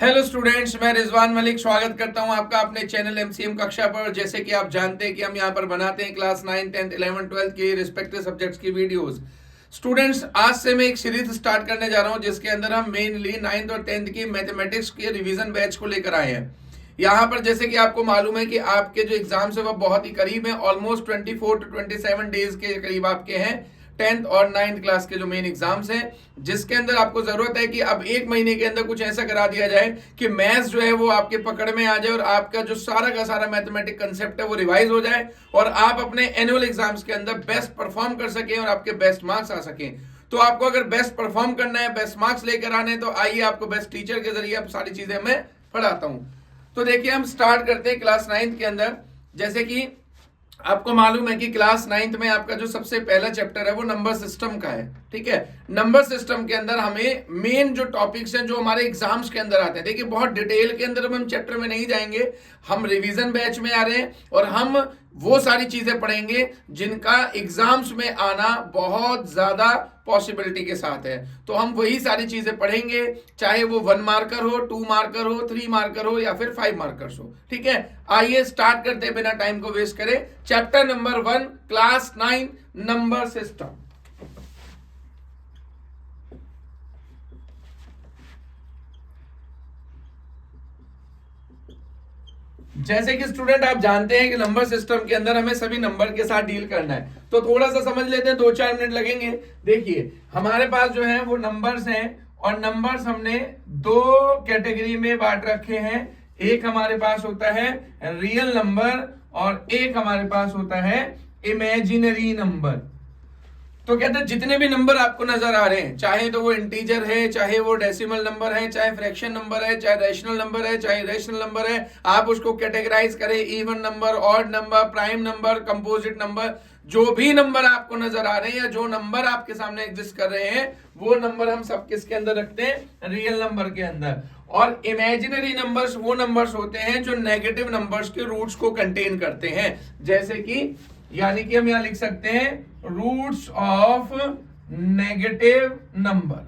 Hello students, मैं रिजवान मलिक स्वागत करता हूं आपका अपने चैनल एमसीएम कक्षा पर। जैसे कि आप जानते हैं कि हम यहां पर बनाते हैं क्लास 9, 10, 11, 12 के रिस्पेक्टिव सब्जेक्ट्स की वीडियोस। स्टूडेंट्स, आज से मैं एक सीरीज स्टार्ट करने जा रहा हूं जिसके अंदर हम मेनली 9th और 10th की मैथमेटिक्स के रिवीजन बैच को लेकर आए हैं। यहाँ पर जैसे कि आपको मालूम है कि आपके जो एग्जाम्स है वह बहुत ही करीब है, ऑलमोस्ट 24 to 27 डेज के करीब आपके हैं 10th और 9th क्लास के जो मेन एग्जाम्स हैं, जिसके अंदर आपको जरूरत है कि अब एक महीने के अंदर कुछ ऐसा करा दिया जाए कि मैथ्स जो है वो आपके पकड़ में आ जाए और आपका जो सारा का सारा मैथमेटिक कंसेप्ट है वो रिवाइज हो जाए और आप अपने एनुअल एग्जाम्स के अंदर बेस्ट परफॉर्म कर सकें और आपके बेस्ट मार्क्स आ सकें। तो आपको अगर बेस्ट परफॉर्म करना है, बेस्ट मार्क्स लेकर आने, तो आइए आपको बेस्ट टीचर के जरिए आप सारी चीजें मैं पढ़ाता हूं। तो देखिए, हम स्टार्ट करते हैं क्लास 9th के अंदर। जैसे कि आपको मालूम है कि क्लास 9th में आपका जो सबसे पहला चैप्टर है वो नंबर सिस्टम का है। ठीक है, नंबर सिस्टम के अंदर हमें मेन जो टॉपिक्स हैं जो हमारे एग्जाम्स के अंदर आते हैं, देखिए बहुत डिटेल के अंदर हम चैप्टर में नहीं जाएंगे, हम रिवीजन बैच में आ रहे हैं और हम वो सारी चीजें पढ़ेंगे जिनका एग्जाम्स में आना बहुत ज्यादा पॉसिबिलिटी के साथ है। तो हम वही सारी चीजें पढ़ेंगे, चाहे वो 1 मार्कर हो, 2 मार्कर हो, 3 मार्कर हो या फिर 5 मार्कर्स हो। ठीक है, आइए स्टार्ट करते हैं बिना टाइम को वेस्ट करें। Chapter number 1, class 9, number system. जैसे कि स्टूडेंट आप जानते हैं कि नंबर सिस्टम के अंदर हमें सभी नंबर के साथ डील करना है, तो थोड़ा सा समझ लेते हैं, 2-4 मिनट लगेंगे। देखिए, हमारे पास जो है वो नंबर्स हैं और नंबर्स हमने 2 कैटेगरी में बांट रखे हैं। एक हमारे पास होता है रियल नंबर और एक हमारे पास होता है इमेजिनरी नंबर। तो कहते हैं जितने भी नंबर आपको नजर आ रहे हैं, चाहे तो वो इंटीजर है, चाहे वो डेसिमल नंबर है, चाहे फ्रैक्शन नंबर है, चाहे रैशनल नंबर है, चाहे रेशनल नंबर है, आप उसको कैटेगराइज करें even number, odd number, prime number, composite number, जो भी नंबर आपको नजर आ रहे हैं या जो नंबर आपके सामने एग्जिस्ट कर रहे हैं, वो नंबर हम सब किसके अंदर रखते हैं? रियल नंबर के अंदर। और इमेजिनरी नंबर्स वो नंबर्स होते हैं जो नेगेटिव नंबर्स के रूट्स को कंटेन करते हैं। जैसे कि यानी कि हम यहां लिख सकते हैं roots of negative number.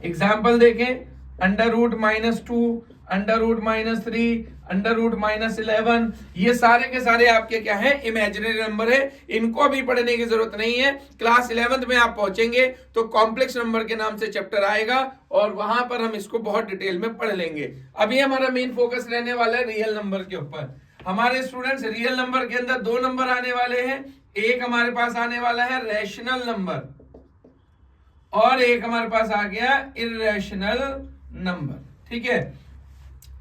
Example देखें, √-2, √-3, √-11, ये सारे के सारे आपके क्या है? इमेजिनरी नंबर है। इनको अभी पढ़ने की जरूरत नहीं है। क्लास 11th में आप पहुंचेंगे तो कॉम्प्लेक्स नंबर के नाम से चैप्टर आएगा और वहां पर हम इसको बहुत डिटेल में पढ़ लेंगे। अभी हमारा मेन फोकस रहने वाला है रियल नंबर के ऊपर। हमारे स्टूडेंट्स, रियल नंबर के अंदर 2 नंबर आने वाले हैं। एक हमारे पास आने वाला है रैशनल नंबर और एक हमारे पास आ गया इर्रेशनल नंबर। ठीक है,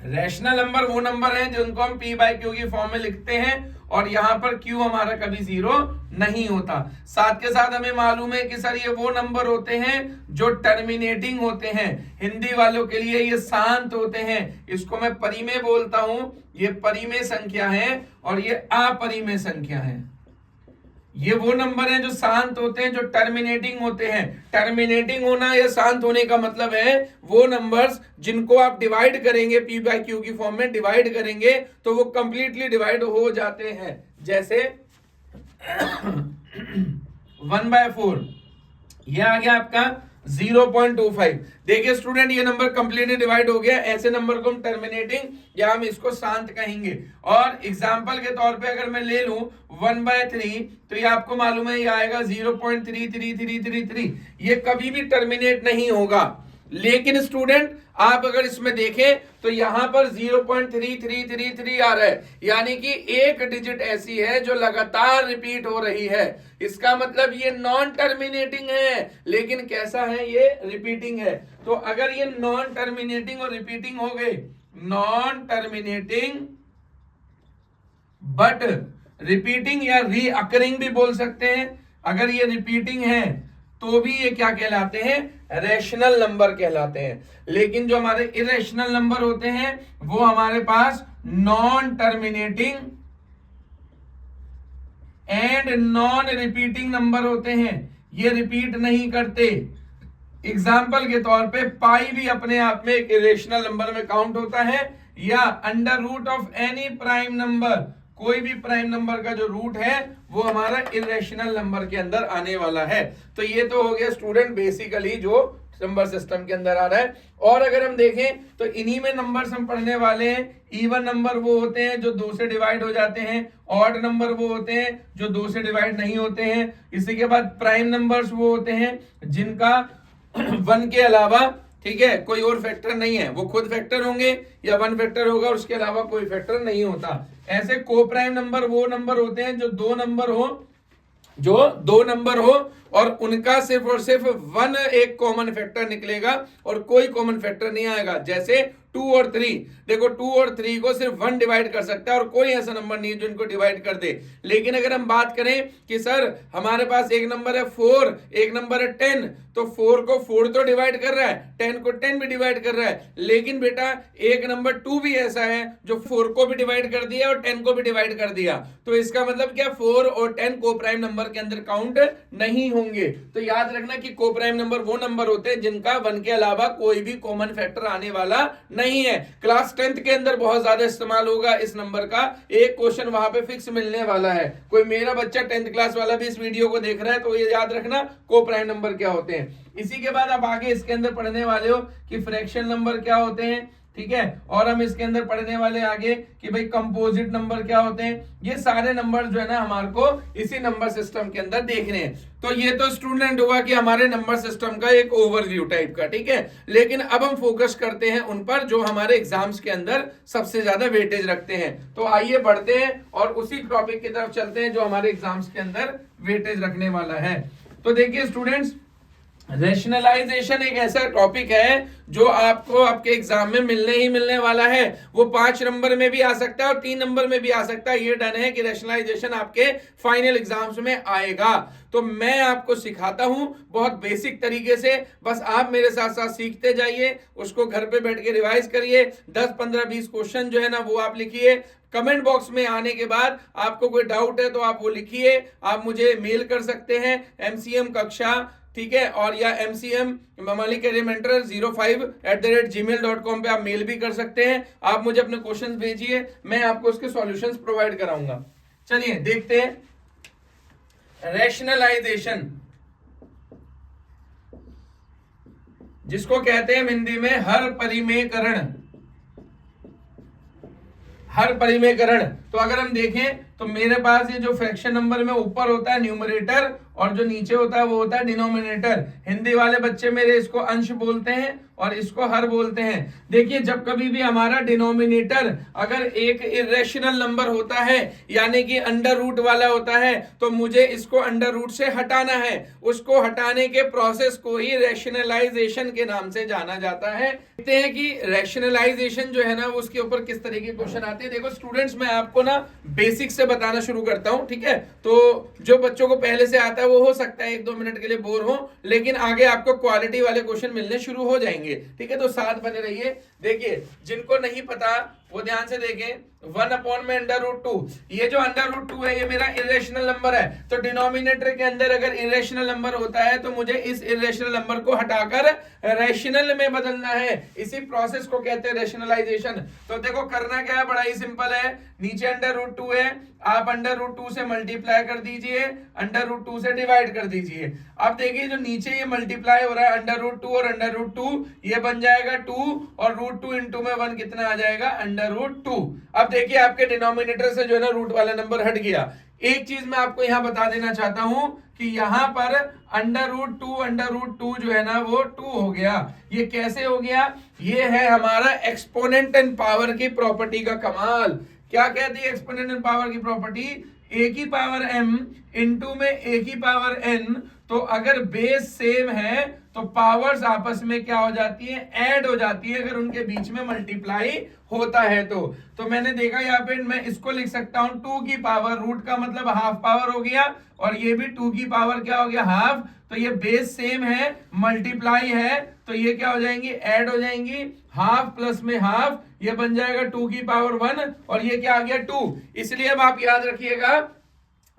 रैशनल नंबर वो नंबर है जिनको हम p/q की फॉर्म में लिखते हैं और यहां पर q हमारा कभी 0 नहीं होता। साथ के साथ हमें मालूम है कि सर ये वो नंबर होते हैं जो टर्मिनेटिंग होते हैं। हिंदी वालों के लिए ये शांत होते हैं, इसको मैं परिमेय बोलता हूं। ये परिमेय संख्या है और ये अपरिमेय संख्या है। ये वो नंबर हैं जो शांत होते हैं, जो टर्मिनेटिंग होते हैं। टर्मिनेटिंग होना या शांत होने का मतलब है वो नंबर्स जिनको आप डिवाइड करेंगे, p/q की फॉर्म में डिवाइड करेंगे तो वो कंप्लीटली डिवाइड हो जाते हैं। जैसे 1/4 ये आ गया आपका 0.25। देखिए स्टूडेंट, ये नंबर कंप्लीटली डिवाइड हो गया। ऐसे नंबर को हम टर्मिनेटिंग या हम इसको शांत कहेंगे। और एग्जांपल के तौर पे अगर मैं ले लूं 1/3, तो ये आपको मालूम है ये आएगा 0.33333। ये कभी भी टर्मिनेट नहीं होगा। लेकिन स्टूडेंट, आप अगर इसमें देखें तो यहां पर 0.3333 आ रहा है, यानी कि एक डिजिट ऐसी है जो लगातार रिपीट हो रही है। इसका मतलब ये नॉन टर्मिनेटिंग है, लेकिन कैसा है? ये रिपीटिंग है। तो अगर ये नॉन टर्मिनेटिंग और रिपीटिंग हो गए, नॉन टर्मिनेटिंग बट रिपीटिंग या रीअकरिंग भी बोल सकते हैं। अगर ये रिपीटिंग है तो भी ये क्या कहलाते हैं? रैशनल नंबर कहलाते हैं। लेकिन जो हमारे इरेशनल नंबर होते हैं वो हमारे पास non terminating and non repeating number होते हैं। ये रिपीट नहीं करते। एग्जाम्पल के तौर पे पाई भी अपने आप में एक इरेशनल नंबर में काउंट होता है, या under root of any prime number, कोई भी प्राइम नंबर का जो रूट है वो हमारा इरेशनल नंबर के अंदर आने वाला है। तो ये तो हो गया स्टूडेंट बेसिकली जो नंबर सिस्टम के अंदर आ रहा है। और अगर हम देखें तो इन्हीं में नंबर्स हम पढ़ने वाले हैं। इवन नंबर वो होते हैं जो 2 से डिवाइड हो जाते हैं, ऑड नंबर वो होते हैं जो 2 से डिवाइड नहीं होते हैं, इसी के बाद प्राइम नंबर्स वो होते हैं जिनका 1 के अलावा, ठीक है, कोई और फैक्टर नहीं है, वो खुद फैक्टर होंगे या 1 फैक्टर होगा, उसके अलावा कोई फैक्टर नहीं होता। ऐसे को प्राइम नंबर वो नंबर होते हैं जो दो नंबर हो और उनका सिर्फ और सिर्फ 1 एक कॉमन फैक्टर निकलेगा और कोई कॉमन फैक्टर नहीं आएगा। जैसे 2 और 3, देखो 2 और 3 को सिर्फ 1 डिवाइड कर सकता है और कोई ऐसा नंबर नहीं है जो इनको डिवाइड कर दे। लेकिन अगर हम बात करें कि सर हमारे पास एक नंबर है 4, एक नंबर है 10, तो 4 को 4 तो डिवाइड कर रहा है, 10 को 10 भी डिवाइड कर रहा है, लेकिन बेटा एक नंबर 2 भी ऐसा है जो 4 को भी डिवाइड कर दिया और 10 को भी डिवाइड कर दिया। तो इसका मतलब क्या, 4 और 10 को प्राइम नंबर के अंदर काउंट नहीं होंगे। तो याद रखना कि को प्राइम नंबर वो नंबर होते हैं जिनका 1 के अलावा कोई भी कॉमन फैक्टर आने वाला नहीं है। क्लास 10th के अंदर बहुत ज्यादा इस्तेमाल होगा इस नंबर का, एक क्वेश्चन वहां पे फिक्स मिलने वाला है। कोई मेरा बच्चा 10th क्लास वाला भी इस वीडियो को देख रहा है तो ये याद रखना को प्राइम नंबर क्या होते हैं। इसी के बाद आप आगे इसके अंदर पढ़ने वाले हो कि फ्रैक्शन नंबर क्या होते हैं, ठीक है, और हम इसके अंदर पढ़ने वाले आगे कि भाई कंपोजिट नंबर क्या होते हैं। ये सारे नंबर जो है ना हमारे को इसी नंबर सिस्टम के अंदर देखने हैं। तो ये तो स्टूडेंट हुआ कि हमारे नंबर सिस्टम का एक ओवरव्यू टाइप का, ठीक है। लेकिन अब हम फोकस करते हैं उन पर जो हमारे एग्जाम्स के अंदर सबसे ज्यादा वेटेज रखते हैं। तो आइए बढ़ते हैं और उसी टॉपिक की तरफ चलते हैं जो हमारे एग्जाम्स के अंदर वेटेज रखने वाला है। तो देखिए स्टूडेंट्स, रैशनलाइजेशन एक ऐसा टॉपिक है जो आपको आपके एग्जाम में मिलने ही मिलने वाला है। वो 5 नंबर में भी आ सकता है और 3 नंबर में भी आ सकता है। ये डन है कि रैशनलाइजेशन आपके फाइनल एग्जाम्स में आएगा। तो मैं आपको सिखाता हूं बहुत बेसिक तरीके से, बस आप मेरे साथ साथ सीखते जाइए, उसको घर पे बैठ के रिवाइज करिए। 10, 15, 20 क्वेश्चन जो है ना वो आप लिखिए। कमेंट बॉक्स में आने के बाद आपको कोई डाउट है तो आप वो लिखिए। आप मुझे मेल कर सकते हैं MCM कक्षा, ठीक है, और या MCM मलिक एलिमेंटर 05@gmail.com पे आप मेल भी कर सकते हैं। आप मुझे अपने क्वेश्चंस भेजिए, मैं आपको उसके सॉल्यूशंस प्रोवाइड कराऊंगा। चलिए देखते हैं रैशनलाइजेशन, जिसको कहते हैं हिंदी में हर परिमेयकरण। हर परिमेयकरण, तो अगर हम देखें तो मेरे पास ये जो फ्रैक्शन नंबर में ऊपर होता है न्यूमरेटर और जो नीचे होता है वो होता है डिनोमिनेटर। हिंदी वाले बच्चे मेरे इसको अंश बोलते हैं और इसको हर बोलते हैं। देखिए जब कभी भी हमारा डिनोमिनेटर अगर एक इरेशनल नंबर होता है यानी कि अंडर रूट वाला होता है तो मुझे इसको अंडर रूट से हटाना है। उसको हटाने के प्रोसेस को ही रैशनलाइजेशन के नाम से जाना जाता है। देखते हैं कि रैशनलाइजेशन जो है ना उसके ऊपर किस तरीके के क्वेश्चन आते हैं। देखो स्टूडेंट्स, मैं आपको ना बेसिक से बताना शुरू करता हूं, ठीक है। तो जो बच्चों को पहले से आता है वो हो सकता है 1-2 मिनट के लिए बोर हो, लेकिन आगे आपको क्वालिटी वाले क्वेश्चन मिलने शुरू हो जाएंगे, ठीक है। तो साथ बने रहिए। देखिए जिनको नहीं पता वो ध्यान से देखें। 1 में √2, ये जो √2 है ये मेरा इरेशनल नंबर है। तो डिनोमिनेटर के अंदर अगर इरेशनल नंबर होता है तो मुझे इस इरेशनल नंबर को हटाकर रैशनल में बदलना है। इसी प्रोसेस को कहते हैं रैशनलाइजेशन। तो देखो करना क्या है, बड़ा ही सिंपल है। नीचे √2 है, आप √2 से मल्टीप्लाई कर दीजिए, √2 से डिवाइड कर दीजिए। अब देखिए जो नीचे ये मल्टीप्लाई हो रहा है √2 और √2, ये बन जाएगा 2 और √2 इंटू में 1 कितना आ जाएगा √2। अब देखिए आपके डिनोमिनेटर से जो है ना रूट वाला नंबर हट गया। एक चीज मैं आपको यहां बता देना चाहता हूं कि यहां पर √2 जो है ना वो 2 हो गया। ये कैसे हो गया? ये है हमारा एक्सपोनेंट एंड पावर की प्रॉपर्टी का कमाल। क्या कहती है एक्सपोनेंट एंड पावर की प्रॉपर्टी? a की पावर m इंटू में a की पावर n। तो अगर बेस सेम है तो पावर्स आपस में क्या हो जाती है? ऐड हो जाती है, अगर उनके बीच में मल्टीप्लाई होता है तो मैंने देखा यहाँ पे मैं इसको लिख सकता हूं 2 की पावर, रूट का मतलब हाफ पावर हो गया, और ये भी 2 की पावर क्या हो गया? हाफ। तो ये बेस सेम है, मल्टीप्लाई है, तो ये क्या हो जाएंगी? ऐड हो जाएंगी। हाफ प्लस में हाफ, ये बन जाएगा 2 की पावर 1 और ये क्या आ गया? 2। इसलिए अब आप याद रखिएगा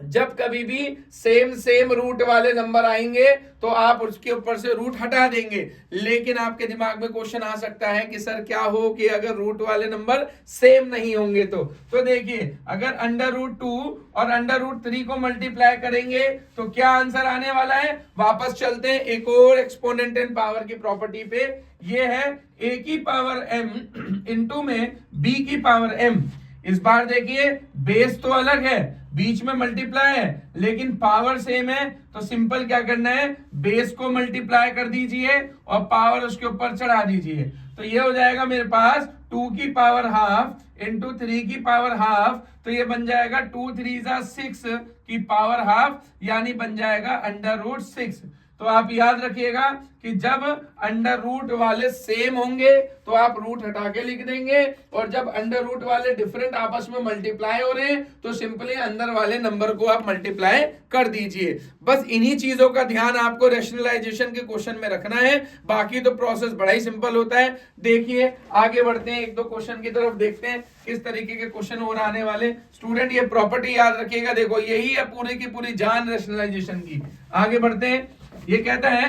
जब कभी भी सेम रूट वाले नंबर आएंगे तो आप उसके ऊपर से रूट हटा देंगे। लेकिन आपके दिमाग में क्वेश्चन आ सकता है कि सर क्या हो कि अगर रूट वाले नंबर सेम नहीं होंगे तो देखिए, अगर √2 और √3 को मल्टीप्लाई करेंगे तो क्या आंसर आने वाला है। वापस चलते हैं एक और एक्सपोनेंट एंड पावर की प्रॉपर्टी पे। ये है a की पावर m इंटू में b की पावर m। इस बार देखिए बेस तो अलग है, बीच में मल्टीप्लाई है, लेकिन पावर सेम है, तो सिंपल क्या करना है, बेस को मल्टीप्लाई कर दीजिए और पावर उसके ऊपर चढ़ा दीजिए। तो ये हो जाएगा मेरे पास 2 की पावर हाफ इंटू 3 की पावर हाफ, तो ये बन जाएगा 2 3 6 की पावर हाफ, यानी बन जाएगा √6। तो आप याद रखिएगा कि जब अंडर रूट वाले सेम होंगे तो आप रूट हटा के लिख देंगे, और जब अंडर रूट वाले डिफरेंट आपस में मल्टीप्लाई हो रहे हैं तो सिंपली अंदर वाले नंबर को आप मल्टीप्लाई कर दीजिए। बस इन्हीं चीजों का ध्यान आपको रैशनलाइजेशन के क्वेश्चन में रखना है, बाकी तो प्रोसेस बड़ा ही सिंपल होता है। देखिए आगे बढ़ते हैं, एक दो क्वेश्चन की तरफ देखते हैं किस तरीके के क्वेश्चन और आने वाले। स्टूडेंट ये प्रॉपर्टी याद रखिएगा, देखो यही है पूरी की पूरी जान रैशनलाइजेशन की। आगे बढ़ते हैं, ये कहता है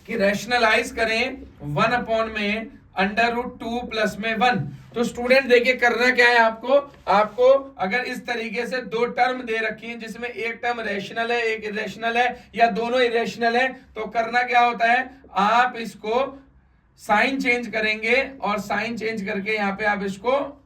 कि रैशनलाइज करें 1 में √2 प्लस में 1। तो स्टूडेंट देखिए करना क्या है, आपको अगर इस तरीके से दो टर्म दे रखी हैं जिसमें एक टर्म रैशनल है एक इरेशनल है या दोनों इरेशनल है, तो करना क्या होता है, आप इसको साइन चेंज करेंगे और साइन चेंज करके यहाँ पे आप इसको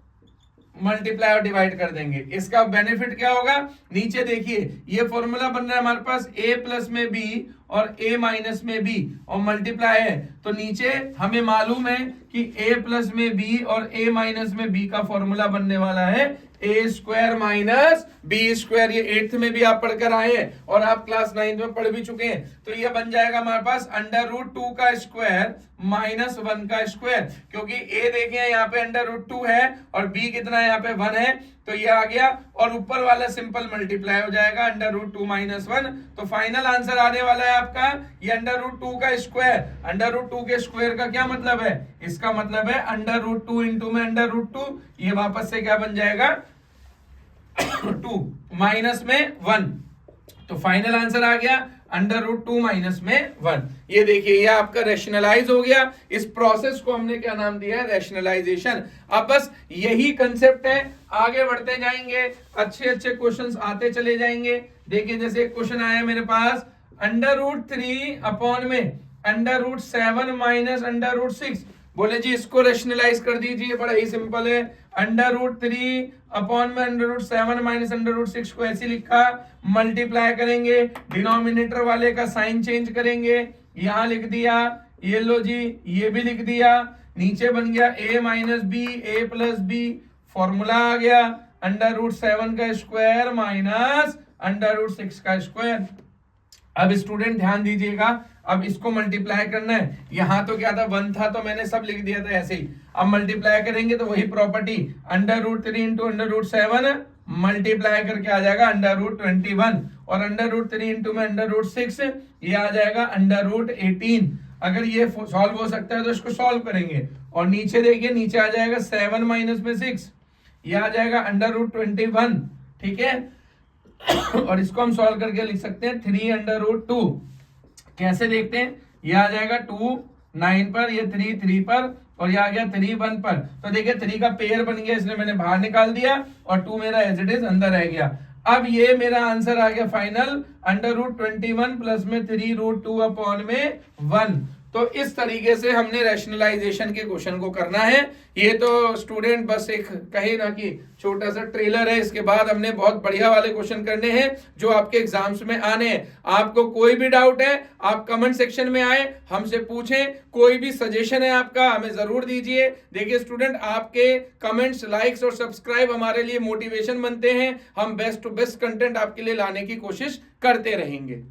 मल्टीप्लाई और डिवाइड कर देंगे। इसका बेनिफिट क्या होगा, नीचे देखिए ये फॉर्मूला बन रहा है हमारे पास a प्लस में b और a माइनस में b और मल्टीप्लाई है, तो नीचे हमें मालूम है कि a प्लस में b और a माइनस में b का फॉर्मूला बनने वाला है a square minus b square. ये 8th में भी आप पढ़कर आए हैं और आप क्लास 9th में पढ़ भी चुके हैं। तो ये बन जाएगा हमारे पास √2 का स्क्वायर माइनस 1 का स्क्वायर, क्योंकि a देखें यहाँ पे √2 है और b कितना है यहाँ पे 1 है, तो ये आ गया और ऊपर वाला सिंपल मल्टीप्लाई हो जाएगा √2 माइनस 1। तो फाइनल आंसर आने वाला है आपका ये √2 का स्क्वायर। √2 के स्क्वायर का क्या मतलब है, इसका मतलब है √2 इंटू में √2, ये वापस से क्या बन जाएगा 2 माइनस में 1। तो फाइनल आंसर आ गया √2 माइनस में 1। ये देखिए ये आपका रैशनलाइज हो गया। इस प्रोसेस को हमने क्या नाम दिया है, रैशनलाइजेशन। अब बस यही कंसेप्ट है, आगे बढ़ते जाएंगे, अच्छे अच्छे क्वेश्चंस आते चले जाएंगे। देखिए जैसे एक क्वेश्चन आया मेरे पास, √3 अपॉन में √7 माइनस √6। बोले जी इसको रैशनलाइज कर दीजिए, बड़ा ही सिंपल है। √3 अपॉन में √7 माइनस √6 को ऐसे लिखा, मल्टीप्लाई करेंगे, डिनोमिनेटर वाले का साइन चेंज करेंगे, यहां लिख दिया, ये लो जी ये भी लिख दिया, नीचे बन गया a minus B a plus B, formula आ गया √7 का स्क्वायर माइनस √6 का स्क्वायर। अब स्टूडेंट ध्यान दीजिएगा, अब इसको मल्टीप्लाई करना है, यहां तो क्या था 1 था तो मैंने सब लिख दिया था ऐसे ही। अब मल्टीप्लाई करेंगे तो वही प्रॉपर्टी √3 इंटू √7 मल्टीप्लाई करके आ जाएगा √21 और √3 इंटू में √6 ये आ जाएगा √18। अगर ये सॉल्व हो सकता है तो इसको सॉल्व करेंगे और नीचे देखिए नीचे आ जाएगा 7 माइनस में 6, ये आ जाएगा √21, ठीक है। और इसको हम सॉल्व करके लिख सकते हैं 3 √2। कैसे देखते हैं, ये आ जाएगा 2 9 पर, ये 3 3 पर और ये आ गया 3 1 पर। तो देखिए 3 का पेयर बन गया, इसलिए मैंने बाहर निकाल दिया और 2 मेरा एज इट इज अंदर रह गया। अब ये मेरा आंसर आ गया फाइनल √21 प्लस में 3 √2 अपॉन में 1। तो इस तरीके से हमने रैशनलाइजेशन के क्वेश्चन को करना है। ये तो स्टूडेंट बस एक कहे ना कि छोटा सा ट्रेलर है, इसके बाद हमने बहुत बढ़िया वाले क्वेश्चन करने हैं जो आपके एग्जाम्स में आने हैं। आपको कोई भी डाउट है आप कमेंट सेक्शन में आए हमसे पूछें, कोई भी सजेशन है आपका हमें जरूर दीजिए। देखिए स्टूडेंट आपके कमेंट्स, लाइक्स और सब्सक्राइब हमारे लिए मोटिवेशन बनते हैं, हम बेस्ट टू बेस्ट कंटेंट आपके लिए लाने की कोशिश करते रहेंगे।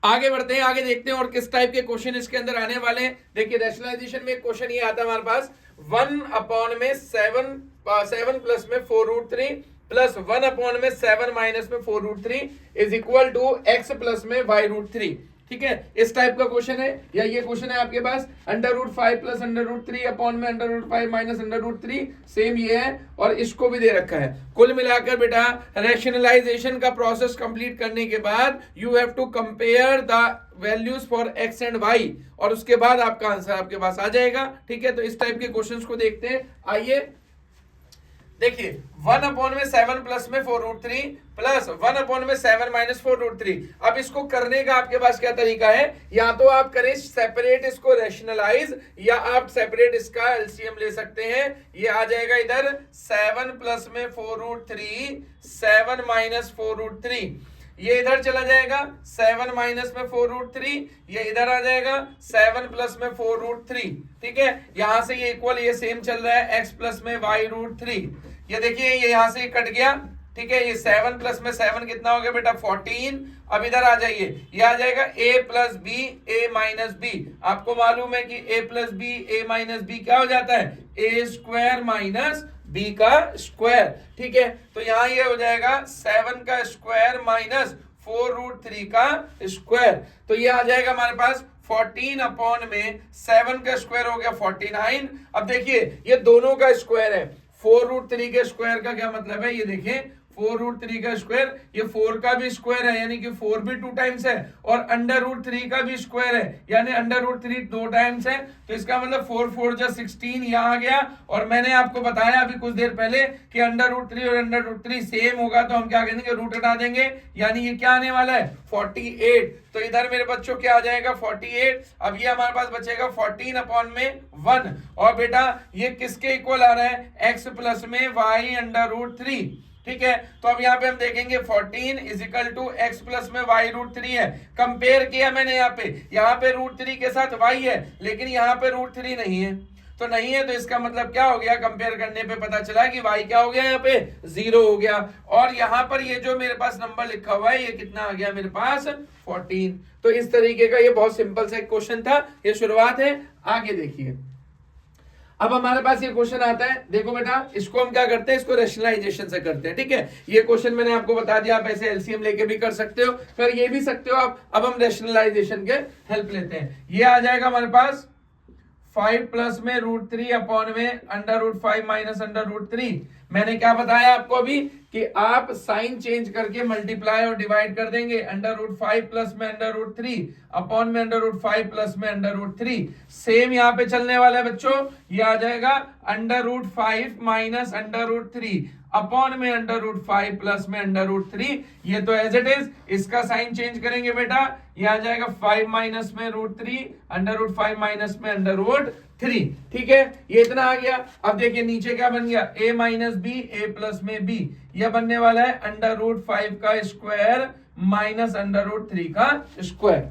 आगे बढ़ते हैं, आगे देखते हैं और किस टाइप के क्वेश्चन इसके अंदर आने वाले हैं। देखिए रैशनलाइजेशन में एक क्वेश्चन ये आता है हमारे पास, 1 अपॉन में 7 प्लस में 4√3 प्लस 1 अपॉन में 7 माइनस में 4√3 is equal to x plus में y√3। ठीक है, इस टाइप का क्वेश्चन है, या ये क्वेश्चन है आपके पास √5 प्लस √3 अपॉन में √5 माइनस √3, सेम ये है, और इसको भी दे रखा है। कुल मिलाकर बेटा रैशनलाइजेशन का प्रोसेस कंप्लीट करने के बाद you have to compare the values for x and y, और उसके बाद आपका आंसर आपके पास आ जाएगा। ठीक है, तो इस टाइप के क्वेश्चंस को देखते हैं। आइए देखिए, 1/7 प्लस में 4√3 प्लस 1/7 माइनस 4√3। अब इसको करने का आपके पास क्या तरीका है, या तो आप करें सेपरेट इसको रैशनलाइज, या आप सेपरेट इसका एलसीएम ले सकते हैं। ये आ जाएगा इधर 7 प्लस में 4√3, 7 माइनस 4√3, ये इधर चला जाएगा 7 माइनस में 4√3, ये इधर आ जाएगा 7 प्लस में 4√3। ठीक है, यहां से ये इक्वल, ये सेम चल रहा है x प्लस में y√3। ये देखिए ये यहां से कट गया। ठीक है, ये 7 प्लस में 7 कितना हो गया बेटा 14। अब इधर आ जाइए, ये आ जाएगा a plus B a minus B. आपको मालूम है कि a plus B a minus B क्या हो जाता है, a स्क्वायर माइनस b का स्क्वायर। ठीक है, तो यहां ये हो जाएगा 7 का स्क्वायर माइनस 4√3 का स्क्वायर। तो ये आ जाएगा हमारे पास 14 अपॉन में 7 का स्क्वायर हो गया 49। अब देखिए ये दोनों का स्क्वायर है, 4√3 के स्क्वायर का क्या मतलब है, ये देखें 4√3 का स्क्वायर, ये 4 का भी स्क्वायर है, यानी कि 4 भी 2 टाइम्स है, और √3 का भी स्क्वायर है, यानी √3 2 टाइम्स है। तो इसका मतलब 4 4 जा 16 यहाँ आ गया। और मैंने आपको बताया अभी कुछ देर पहले कि √3 और √3 सेम होगा तो हम क्या करेंगे, रूट हटा देंगे, यानी ये क्या आने वाला है 48। तो इधर मेरे बच्चों क्या आ जाएगा 48। अब ये हमारे पास बचेगा 14 अपॉन में 1, और बेटा ये किसके इक्वल आ रहा है, x प्लस में y√3। ठीक है, तो अब यहाँ पे हम देखेंगे 14 is equal to x plus में y√3 है। कंपेयर किया मैंने यहाँ पे √3 के साथ y है, लेकिन यहाँ पे √3 नहीं है, तो नहीं है, तो इसका मतलब क्या हो गया, कंपेयर करने पे पता चला कि y क्या हो गया, यहाँ पे 0 हो गया। और यहाँ पर ये जो मेरे पास नंबर लिखा हुआ है, ये कितना आ गया मेरे पास 14। तो इस तरीके का ये बहुत सिंपल सा क्वेश्चन था, ये शुरुआत है। आगे देखिए, अब हमारे पास ये क्वेश्चन आता है, देखो बेटा इसको हम क्या करते हैं, इसको रैशनलाइजेशन से करते हैं। ठीक है, ये क्वेश्चन मैंने आपको बता दिया, आप ऐसे एलसीएम लेके भी कर सकते हो, फिर ये भी सकते हो आप। अब हम रैशनलाइजेशन के हेल्प लेते हैं। ये आ जाएगा हमारे पास 5 प्लस में √3 अपॉन में √5 माइनस √3। मैंने क्या बताया आपको अभी कि आप साइन चेंज करके मल्टीप्लाई और डिवाइड कर देंगे। √5 प्लस में √3 अपॉन में √5 प्लस में √3। सेम यहाँ पे चलने वाला है बच्चों, ये आ जाएगा √5 माइनस √3 अपॉन में √5 प्लस में √3। ये तो एज इट इज, इसका साइन चेंज करेंगे बेटा, ये आ जाएगा 5 माइनस में √3 √5 माइनस में √3। ठीक है, ये इतना आ गया। अब देखिए नीचे क्या बन गया, a minus B a plus में b, यह बनने वाला है √5 का स्क्वायर माइनस √3 का स्क्वायर।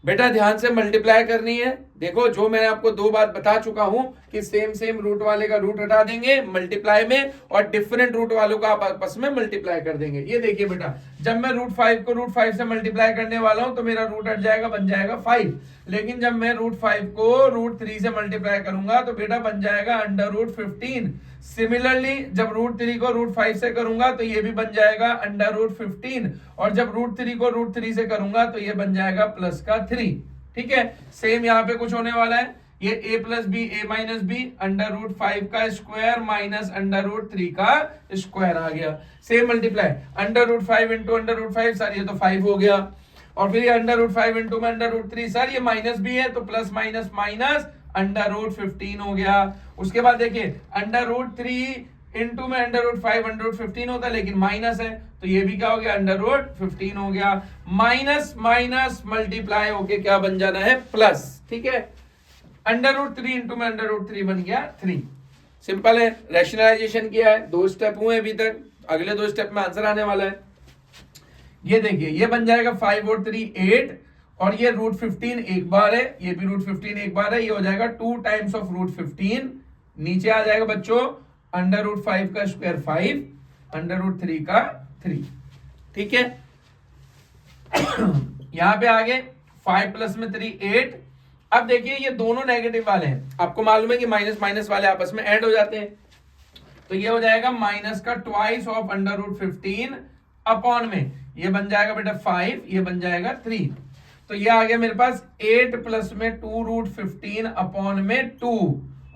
बेटा ध्यान से मल्टीप्लाई करनी है। देखो जो मैं आपको 2 बात बता चुका हूं कि सेम रूट वाले का रूट हटा देंगे मल्टीप्लाई में, और डिफरेंट रूट वालों का आप आपस में मल्टीप्लाई कर देंगे। ये देखिए बेटा, जब मैं √5 को √5 से मल्टीप्लाई करने वाला हूं तो मेरा रूट हट जाएगा, बन जाएगा 5। लेकिन जब मैं √5 को √3 से मल्टीप्लाई करूंगा तो बेटा बन जाएगा √15। सिमिलरली जब √3 को √5 से करूंगा तो ये भी बन जाएगा √15, और जब √3 को √3 से करूंगा तो ये बन जाएगा प्लस का 3। ठीक है, सेम यहाँ पे कुछ होने वाला है, ये a plus B a minus B √5 का स्क्वायर माइनस √3 का स्क्वायर आ गया। सेम मल्टीप्लाई √5 इंटू √5, सर ये तो 5 हो गया, और फिर ये √5 इंटू में √3, सर ये माइनस भी है तो प्लस माइनस माइनस √15 हो गया। उसके बाद देखिए √3 इंटू में √5 √15 होता है, लेकिन माइनस है तो ये भी क्या हो गया, √15 हो गया। माइनस माइनस मल्टीप्लाई होके क्या बन जाना है, प्लस। ठीक है, √3 इंटू में √3 बन गया 3। सिंपल है, रैशनलाइजेशन किया है, 2 स्टेप हुए अभी तक, अगले 2 स्टेप में आंसर आने वाला है। ये देखिए ये बन जाएगा 5 और 3 8, और ये √15 एक बार है, ये भी √15 एक बार है, ये हो जाएगा 2 टाइम्स ऑफ √15। नीचे आ जाएगा बच्चों √5 का स्क्वायर 5, √3 का 3। ठीक है, यहां पे आगे 5 प्लस में 3 8। अब देखिए ये दोनों नेगेटिव वाले हैं, आपको मालूम है कि माइनस माइनस वाले आपस में ऐड हो जाते हैं, तो ये हो जाएगा माइनस का ट्वाइस ऑफ √15 अपॉन में ये बन जाएगा बेटा 5, ये बन जाएगा 3। तो ये आ गया मेरे पास 8 प्लस में 2√15 अपॉन में 2,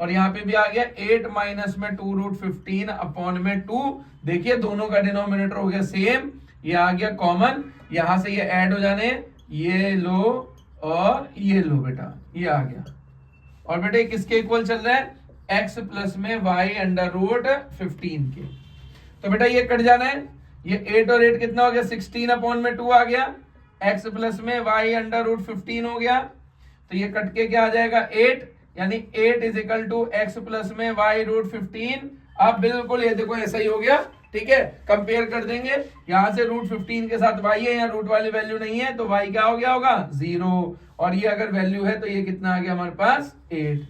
और यहाँ पे भी आ गया 8 माइनस में 2√15 अपॉन में 2। देखिए दोनों का डिनोमिनेटर हो गया सेम, ये आ गया कॉमन, यहां से ये ऐड हो जाने, ये लो और ये लो बेटा, ये आ गया। और बेटे किसके इक्वल चल रहा है, x प्लस में y √15 के। तो बेटा ये कट जाना है, ये 8 और 8 कितना हो गया, 16 अपॉन में 2 आ गया, x प्लस में y √15 हो गया, तो ये कट के क्या आ जाएगा 8, यानी 8 is equal to x plus में y√15। अब बिल्कुल ये देखो ऐसा ही हो गया, ठीक है। कंपेयर कर देंगे, यहां से √15 के साथ y है, यहाँ रूट वाली वैल्यू नहीं है, तो y क्या हो गया होगा 0, और ये अगर वैल्यू है तो ये कितना आ गया हमारे पास 8।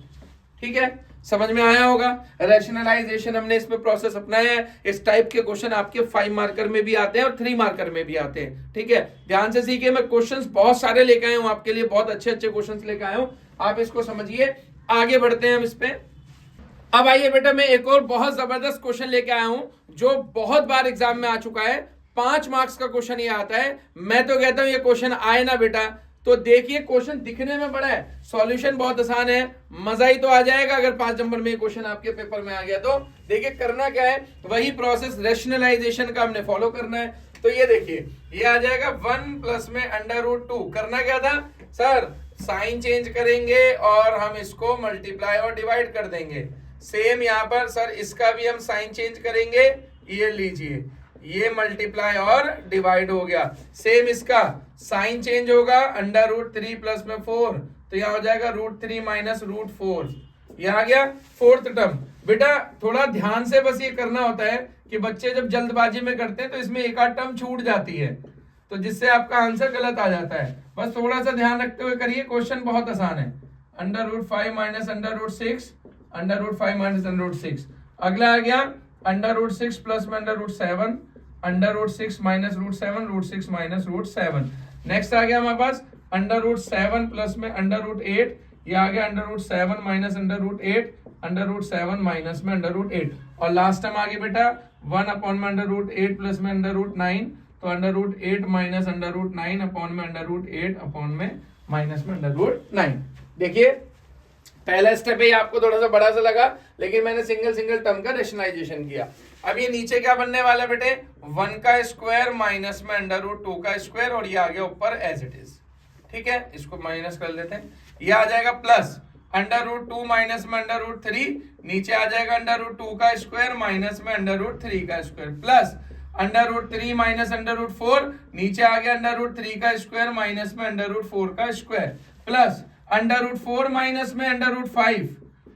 ठीक है, समझ में आया होगा। रैशनलाइजेशन हमने इसमें प्रोसेस अपनाया है। इस टाइप के क्वेश्चन आपके 5 मार्कर में भी आते हैं और 3 मार्कर में भी आते हैं। ठीक है, ध्यान से सीखिए, मैं क्वेश्चंस बहुत सारे लेके आया हूं आपके लिए, बहुत अच्छे अच्छे क्वेश्चंस लेके आया हूं, आप इसको समझिए। आगे बढ़ते हैं हम इस पे। अब आइए बेटा, मैं एक और बहुत जबरदस्त क्वेश्चन लेके आया हूं जो बहुत बार एग्जाम में आ चुका है। 5 मार्क्स का क्वेश्चन ये आता है। मैं तो कहता हूं ये क्वेश्चन आए ना बेटा तो देखिए, क्वेश्चन दिखने में बड़ा है, सॉल्यूशन बहुत आसान है, मजा ही तो आ जाएगा अगर 5 नंबर में क्वेश्चन आपके पेपर में आ गया तो। देखिए करना क्या है, वही प्रोसेस रैशनलाइजेशन का हमने फॉलो करना है। तो ये देखिए, ये आ जाएगा 1 प्लस में √2। करना क्या था सर, साइन चेंज करेंगे और हम इसको मल्टीप्लाई और डिवाइड कर देंगे। सेम यहाँ पर सर इसका भी हम साइन चेंज करेंगे, ये लीजिए, ये मल्टीप्लाई और डिवाइड हो गया। सेम इसका साइन चेंज होगा, √3 प्लस में 4, तो यह हो जाएगा √3 माइनस √4, यह आ गया 4th टर्म। बेटा थोड़ा ध्यान से बस ये करना होता है कि बच्चे जब जल्दबाजी में करते हैं तो इसमें एक आध टर्म छूट जाती है, तो जिससे आपका आंसर गलत आ जाता है। बस थोड़ा सा ध्यान रखते हुए करिए, क्वेश्चन बहुत आसान है। √5 माइनस √6, √5 माइनस √6। अगला आ गया √6 प्लस में √7, √6 माइनस √7, √6 माइनस √7। नेक्स्ट आ गया हमारे पास √7 प्लस में √8, ये आ गया √7 माइनस √8, √7 माइनस में √8। और लास्ट टाइम आ गया बेटा 1 अपॉन में √8 प्लस में √9, तो √8 माइनस √9 अपॉन में √8 अपॉन में माइनस में √9। देखिए पहला स्टेप है, आपको थोड़ा सा बड़ा सा लगा, लेकिन मैंने सिंगल सिंगल टर्म का रैशनलाइजेशन किया। अब ये नीचे क्या बनने वाला है बेटे, 1 का स्क्वायर माइनस में √2 का स्क्वायर, और ये आ गया ऊपर एज इट इज। ठीक है, इसको माइनस कर लेते हैं, ये आ जाएगा प्लस √2 माइनस में √3, नीचे आ जाएगा √2 का स्क्वायर माइनस में √3 का स्क्वायर, प्लस √3 माइनस √4, नीचे आ गया √3 का स्क्वायर माइनस में √4 का स्क्वायर, प्लस √4 माइनस में √5,